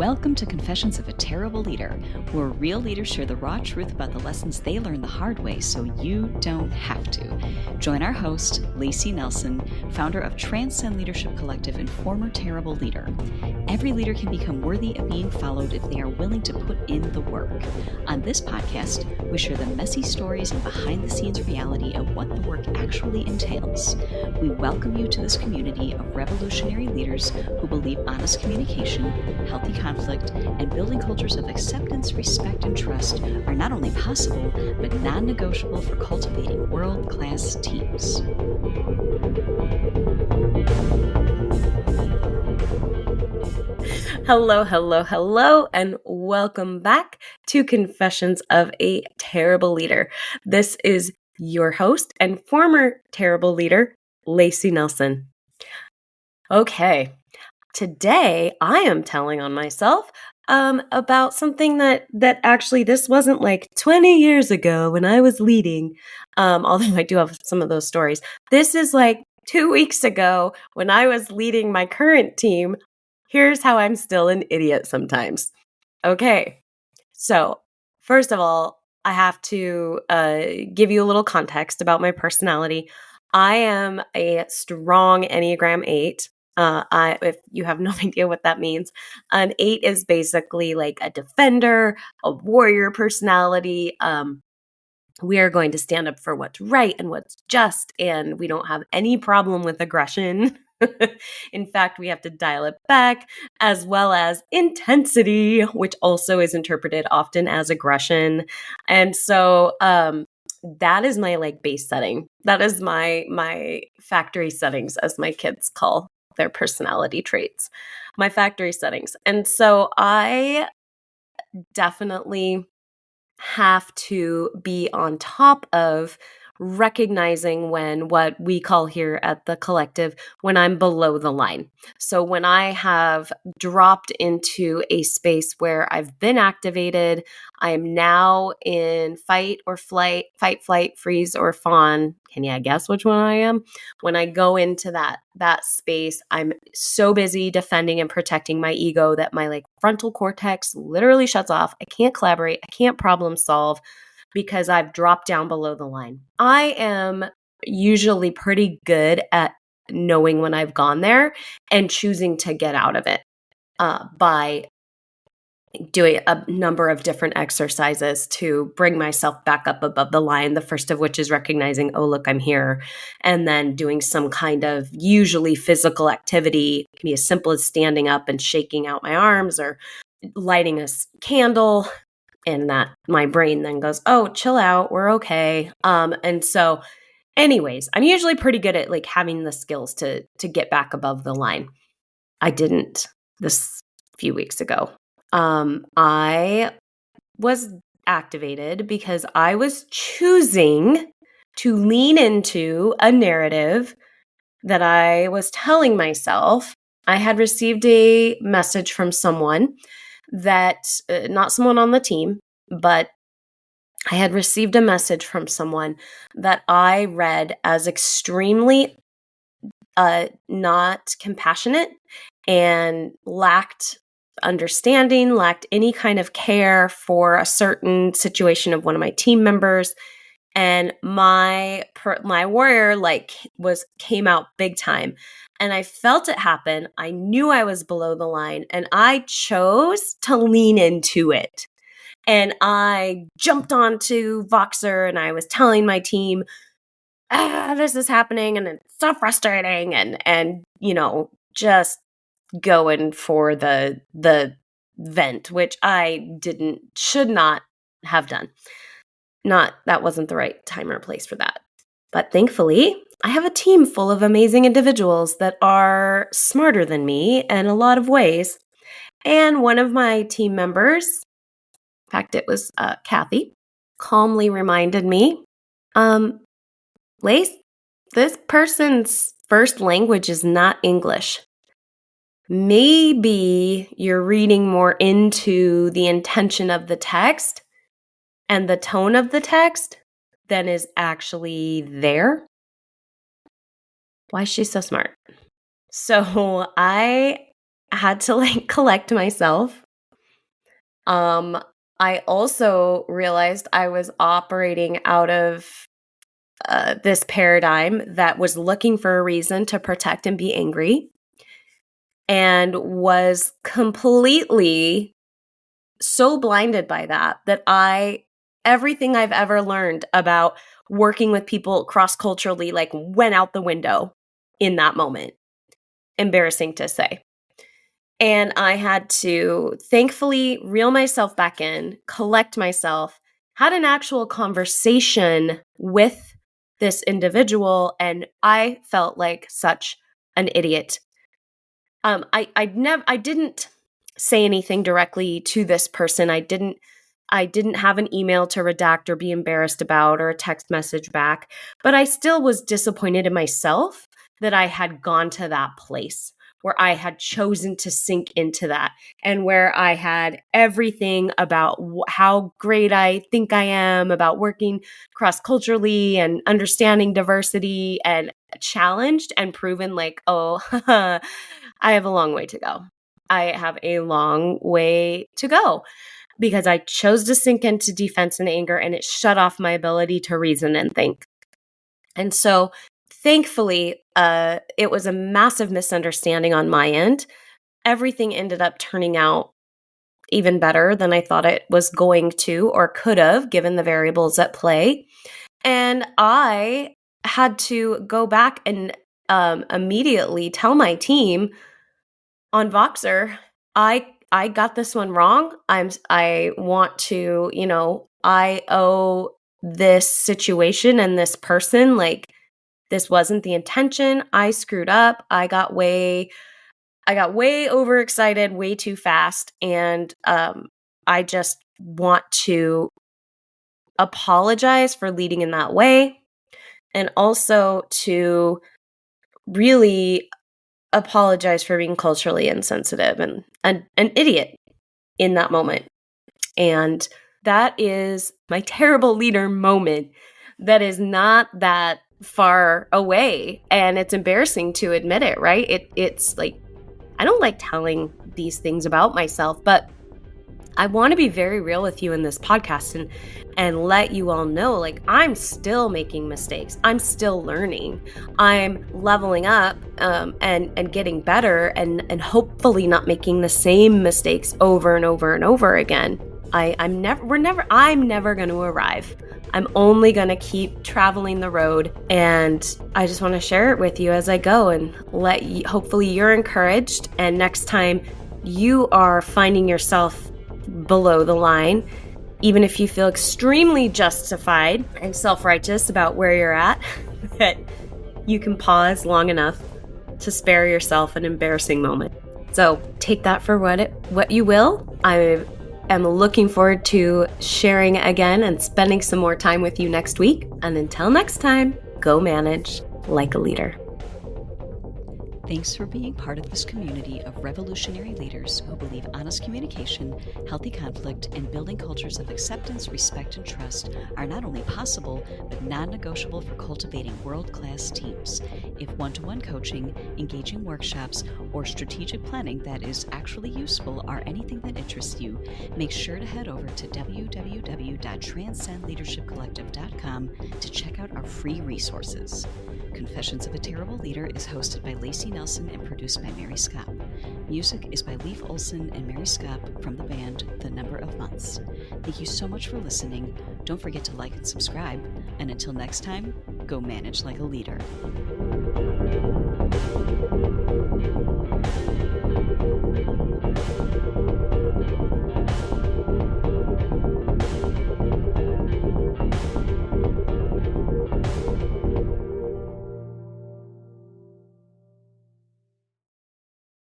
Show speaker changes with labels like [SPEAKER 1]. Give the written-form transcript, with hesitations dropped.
[SPEAKER 1] Welcome to Confessions of a Terrible Leader, where real leaders share the raw truth about the lessons they learned the hard way so you don't have to. Join our host, Layci Nelson, founder of Transcend Leadership Collective and former terrible leader. Every leader can become worthy of being followed if they are willing to put in the work. On this podcast, we share the messy stories and behind-the-scenes reality of what the work actually entails. We welcome you to this community of revolutionary leaders who believe honest communication, healthy conflict, and building cultures of acceptance, respect, and trust are not only possible, but non-negotiable for cultivating world-class teams.
[SPEAKER 2] Hello, and welcome back to Confessions of a Terrible Leader. This is your host and former terrible leader, Layci Nelson. Okay, today I am telling on myself about something that actually this wasn't like 20 years ago when I was leading, although I do have some of those stories. This is like 2 weeks ago when I was leading my current team. Here's how I'm still an idiot sometimes. Okay, so first of all, I have to give you a little context about my personality. I am a strong Enneagram 8. If you have no idea what that means, an 8 is basically like a defender, a warrior personality. We are going to stand up for what's right and what's just, and we don't have any problem with aggression. In fact, we have to dial it back, as well as intensity, which also is interpreted often as aggression. And so that is my like base setting. That is my factory settings, as my kids call their personality traits, my factory settings. And so I definitely have to be on top of recognizing when what we call here at the collective, when I'm below the line. So when I have dropped into a space where I've been activated, I am now in fight, flight, freeze, or fawn. Can you guess which one I am? When I go into that space, I'm so busy defending and protecting my ego that my like frontal cortex literally shuts off. I can't collaborate. I can't problem solve because I've dropped down below the line. I am usually pretty good at knowing when I've gone there and choosing to get out of it by doing a number of different exercises to bring myself back up above the line. The first of which is recognizing, oh, look, I'm here. And then doing some kind of usually physical activity. It can be as simple as standing up and shaking out my arms or lighting a candle. And that my brain then goes, oh, chill out, we're okay. And so anyways, I'm usually pretty good at like having the skills to get back above the line. I didn't this few weeks ago. I was activated because I was choosing to lean into a narrative that I was telling myself. I had received a message from someone that, not someone on the team, but I had received a message from someone that I read as extremely not compassionate and lacked understanding, lacked any kind of care for a certain situation of one of my team members. And my warrior came out big time. And I felt it happen. I knew I was below the line and I chose to lean into it. And I jumped onto Voxer and I was telling my team, this is happening and it's so frustrating and just going for the vent, which I should not have done. That wasn't the right time or place for that. But thankfully, I have a team full of amazing individuals that are smarter than me in a lot of ways. And one of my team members, in fact, it was Kathy, calmly reminded me, Lace, this person's first language is not English. Maybe you're reading more into the intention of the text and the tone of the text than is actually there. Why is she so smart? So I had to collect myself I also realized I was operating out of this paradigm that was looking for a reason to protect and be angry, and was completely so blinded by that everything I've ever learned about working with people cross-culturally like went out the window in that moment. Embarrassing to say. And I had to thankfully reel myself back in, collect myself, had an actual conversation with this individual, and I felt like such an idiot. I didn't say anything directly to this person. I didn't have an email to redact or be embarrassed about, or a text message back, but I still was disappointed in myself that I had gone to that place where I had chosen to sink into that, and where I had everything about how great I think I am about working cross-culturally and understanding diversity, and challenged and proven like, oh, I have a long way to go. I have a long way to go because I chose to sink into defense and anger, and it shut off my ability to reason and think. And so thankfully, it was a massive misunderstanding on my end. Everything ended up turning out even better than I thought it was going to or could have, given the variables at play. And I had to go back and immediately tell my team on Voxer, I got this one wrong. I want to, I owe this situation and this person, like, this wasn't the intention. I screwed up. I got way overexcited, way too fast. And I just want to apologize for leading in that way. And also to really apologize for being culturally insensitive and an idiot in that moment. And that is my terrible leader moment. That is not that far away, and it's embarrassing to admit it, right? It's like, I don't like telling these things about myself, but I want to be very real with you in this podcast and let you all know, like, I'm still making mistakes. I'm still learning. I'm leveling up and getting better and hopefully not making the same mistakes over and over and over again. I'm never going to arrive. I'm only going to keep traveling the road, and I just want to share it with you as I go and let you, hopefully you're encouraged. And next time you are finding yourself below the line, even if you feel extremely justified and self-righteous about where you're at, that you can pause long enough to spare yourself an embarrassing moment. So take that for what you will. I am looking forward to sharing again and spending some more time with you next week. And until next time, go manage like a leader.
[SPEAKER 1] Thanks for being part of this community of revolutionary leaders who believe honest communication, healthy conflict, and building cultures of acceptance, respect, and trust are not only possible, but non-negotiable for cultivating world-class teams. If one-to-one coaching, engaging workshops, or strategic planning that is actually useful are anything that interests you, make sure to head over to www.transcendleadershipcollective.com to check out our free resources. Confessions of a Terrible Leader is hosted by Layci Nelson and produced by Mary Scott. Music is by Leif Olson and Mary Scott from the band The Number of Months. Thank you so much for listening. Don't forget to like and subscribe. And until next time, go manage like a leader.